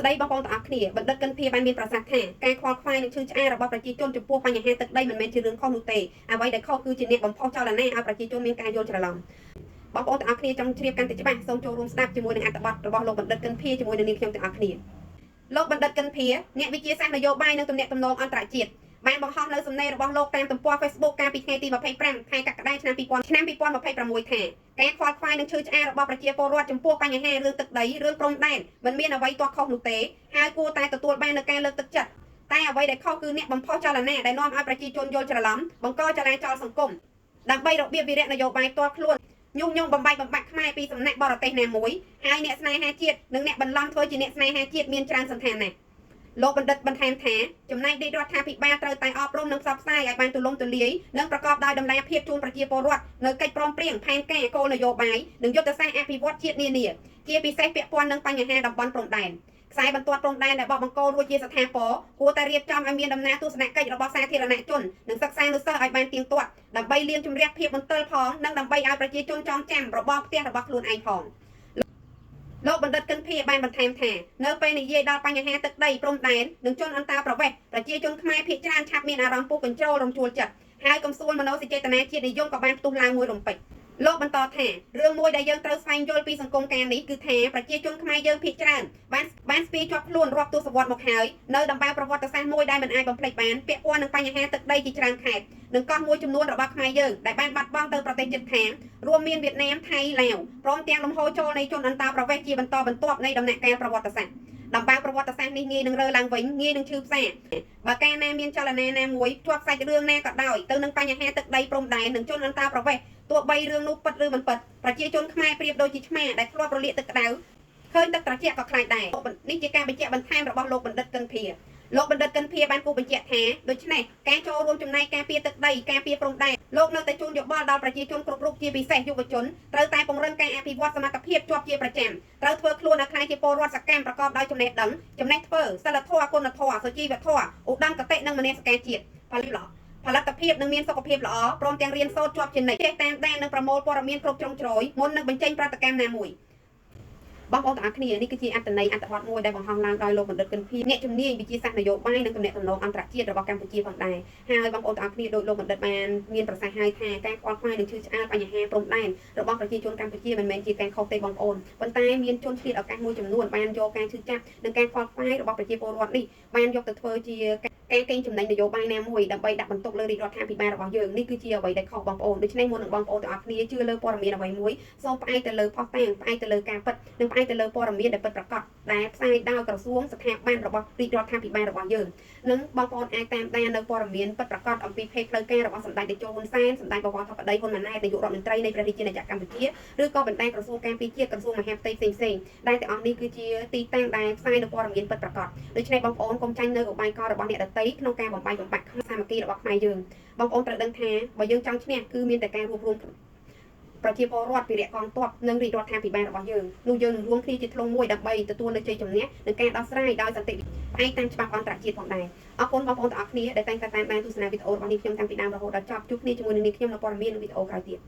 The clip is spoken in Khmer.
ស្ដីបងប្អូនទាំងអស់គ្នាបណ្ឌិតកិនភីបានមានប្រសាសន៍ថាការខ្វល់ខ្វាយនឹងឈឺឆ្អាលរបស់ប្រជាជនចំពោះបញ្ហាទឹកដីមិនមែនជារឿងខុសនោះទេអ្វីដែលខុសគឺជាអ្នកបំផុសចលនាឲ្យប្រជាជនមានការយល់ច្រឡំបងប្អូនទាំងអស់គ្នាចង់ជ្រាបកាន់តែច្បាស់សូមចូលរួមស្ដាប់ជាមួយនឹងអត្ថបទរបស់លោកបណ្ឌិតកិនភីជាមួយនឹងនាងខ្ញុំទាំងអស់គ្នាលោកបណ្ឌិតកិនភីអ្នកវិទ្យាសាស្ត្រនយោបាយនិងទំនាក់ទំនងអន្តរជាតិបានបង្ហោះនៅសំណេររបស់លោកតាមទំព័រ Facebook កាលពីថ្ងៃទី25ខែកក្កដាឆ្នាំ2026ថាការខ្វល់ខ្វាយនឹងឈឺឆ្អាលរបស់ប្រជាពលរដ្ឋចំពោះបញ្ហារឿងទឹកដីរឿងព្រំដែនមិនមានអ្វីទាស់ខុសនោះទេហើយគួរតែទទួលបាននូវការលើកទឹកចិត្តតែអ្វីដែលខុសគឺអ្នកបំផុសចលនាដែលនាំឲ្យប្រជាជនយល់ច្រឡំបង្កចលាចលសង្គមដើម្បីរបៀបវិរៈនយោបាយផ្ទាល់ខ្លួនញុះញង់បំបាច់ខ្មែរពីសំណាក់បរទេសណាមួយហើយអ្នកស្នេហាជាតិនិងអ្នកបន្លំធ្វើជាអ្នកស្នេហាជាតិមានច្រើនសន្តានណាស់លោកបណ្ឌិតបន្ថែមថាចំណែករាជរដ្ឋាភិបាលត្រូវតែអប់រំនិងផ្សព្វផ្សាយឲ្យបានទូលំទូលាយនិងប្រកបដោយតម្លាភាពជូនប្រជាពលរដ្ឋនៅកិច្ចព្រមព្រៀងផែនការគោលនយោបាយនិងយុទ្ធសាស្ត្រអភិវឌ្ឍជាតិនានាជាពិសេសពាក់ព័ន្ធនឹងបញ្ហាតំបន់ព្រំដែនខ្សែបន្ទាត់ព្រំដែនដែលបោះបង្គោលរួចជាស្ថាពរគួរតែរៀបចំឲ្យមានដំណើរទស្សនកិច្ចរបស់សាធារណជននិងសិក្សានុសិស្សឲ្យបានទៀងទាត់ដើម្បីលាងជម្រះភាពមន្ទិលផងនិងដើម្បីឲ្យប្រជាជនចងចាំរបបផ្ទះរបស់ខ្លួនឯងផងលោកបណ្ឌិតកិនភីបានបន្ថែមថានៅពេលនិយាយដល់បញ្ហាទឹកដីព្រំដែននិងជនអន្តោប្រវេសន៍ប្រជាជនខ្មែរភាគច្រើនឆាប់មានអារម្មណ៍ពុះកញ្ជ្រោលរំជួលចិត្តហើយកំសួលមនោសញ្ចេតនាជាតិនិយមក៏បានផ្ទុះឡើងមួយរំពេចលោកបន្តថារឿងមួយដែលយើងត្រូវស្វែងយល់ពីសង្គមការនេះគឺថាប្រជាជនខ្មែរយើងភាគច្រើនបានស្ពាយជាប់ខ្លួនរាប់ទសវត្សរ៍មកហើយនៅដំណើរប្រវត្តិសាស្ត្រមួយដែលមិនអាចបំភ្លេចបានពាក់ព័ន្ធនឹងបញ្ហាទឹកដីជាច្រើនខេត្តនិងកោះមួយចំនួនរបស់ខ្មែរយើងដែលបានបាត់បង់ទៅប្រទេសជិតខាងរួមមានវៀតណាមថៃឡាវព្រមទាំងលំហូរចូលនៃជនអន្តោប្រវេសន៍ជាបន្តបន្ទាប់នៃដំណាក់កាលប្រវត្តិសាស្ត្រដំណើរប្រវត្តិសាស្ត្រនេះងាយនឹងរើឡើងវិញងាយនឹងឈឺផ្សាបើកាលណាមានចលនាណាមួយជាប់សាច់រឿងណាក៏ដោយទៅនឹងបញ្ហាទឹកដីព្រំដែននិងជនអន្តោប្រវេសន៍ទោះបីរឿងនោះពិតឬមិនពិតប្រជាជនខ្មែរប្រៀបដូចជាឆ្មាដែលធ្លាប់រលាកទឹកក្តៅឃើញទឹកត្រជាក់ក៏ខ្លាចដែរនេះជាការបញ្ជាក់បន្ថែមរបស់លោកបណ្ឌិតកិនភីលោកបណ្ឌិតកិនភីបានគូបញ្ជាក់ថាដូច្នេះការចូលរួមចំណែកការពារទឹកដីការពារព្រំដែនលោកនៅតែជូនយោបល់ដល់ប្រជាជនគ្រប់រូបជាពិសេសយុវជនត្រូវតែពង្រឹងការអភិវឌ្ឍសមត្ថភាពជាប់ជាប្រចាំត្រូវធ្វើខ្លួនឲ្យក្លាយជាពលរដ្ឋសកម្មប្រកបដោយចំណេះដឹងចំណេះធ្វើសិលធម៌គុណធម៌សុជីវធម៌ឧត្តមគតិនិងមនសិការជាតិផលិតភាពនិងមានសុខភាពល្អព្រមទាំងរៀនសូត្រជាប់ជានិច្ចចេះតាមដាននិងប្រមូលព័ត៌មានគ្រប់ជ្រុងជ្រោយមុននឹងបញ្ចេញប្រតិកម្មណាមួយបងប្អូនទាំងអស់គ្នានេះគឺជាអត្ថន័យអត្ថបទមួយដែលបង្ហោះឡើងដោយលោកបណ្ឌិតកិនភីអ្នកជំនាញវិទ្យាសាស្ត្រនយោបាយនិងទំនាក់ទំនងអន្តរជាតិរបស់កម្ពុជាផងដែរហើយបងប្អូនទាំងអស់គ្នាដោយលោកបណ្ឌិតបានមានប្រសាសន៍ហើយថាការខ្វល់ខ្វាយនឹងឈឺឆ្អាលបញ្ហាព្រំដែនរបស់ប្រជាជនកម្ពុជាមិនមែនជាការខុសទេបងប្អូនប៉ុន្តែមានជនឆ្លៀតឱកាសមួយចំនួនបានយកការឈឺចាប់និងការខ្វល់ខ្វាយរបស់ប្រជាពលរដ្ឋនេះបានយកទៅធ្វើជាការកេងចំណេញនយោបាយណាមួយដើម្បីដាក់បន្ទុកលើរាជរដ្ឋាភិបាលរបស់យើងនេះគឺជាអ្វីដែលខុសបងប្អូនដូច្នេះមុននឹងបងប្អូនទាំងអស់គ្នាជឿលើព័ត៌មានអ្វីមួយសូមផ្អែកទៅលើផុសតាងផ្អែកទៅលើការពិតនិងផ្អែកទៅលើព័ត៌មានដែលពិតប្រាកដដែលផ្សាយដោយក្រសួងស្ថាប័នរបស់រាជរដ្ឋាភិបាលរបស់យើងនិងបងប្អូនអាចតាមដាននៅព័ត៌មានពិតប្រាកដអំពីភេទផ្លូវការរបស់សម្ដេចតេជោហ៊ុនសែនសម្ដេចបវរធិបតីហ៊ុនម៉ាណែតនាយករដ្ឋមន្ត្រីនៃព្រះរាជាណាចក្រកម្ពុជាឬក៏បណ្ដាក្រសួងការពារជាតិក្រសួងមហាផ្ទៃផ្សេងៗដែលទាំងអស់នេះគឺជាទីតាំងដែលផ្សាយនៅព័ត៌មានពិតប្រាកដដូច្នេះបងប្អូនកុំចាញ់នៅឧបាយកលរបស់អ្នកដទៃក្នុងការបំបាច់សាមគ្គីរបស់ខ្មែរយើងបងប្អូនត្រូវដឹងថាបើយើងចង់ឈ្នះគឺមានតែការរួបរวมប្រជាពលរដ្ឋវិរៈកងទ័ពនិងរាជរដ្ឋាភិបាលរបស់យើងនោះយើងនឹងរួមគ្នាជាធ្លុងមួយដើម្បីទទួលនូវជ័យជំនះនិងការដោះស្រាយដោយសន្តិវិធីឯកតាមច្បាប់អន្តរជាតិផងដែរអរគុណបងប្អូនទាំងអស់គ្នាដែលតែងតែតាមដានទស្សនាវីដេអូរបស់នេះខ្ញុំតាំងពីដើមរហូតដល់ចប់ជួបគ្នាជាមួយនឹងនាងខ្ញុំនៅព័ត៌មាននិងវីដេអូក្រោយទៀត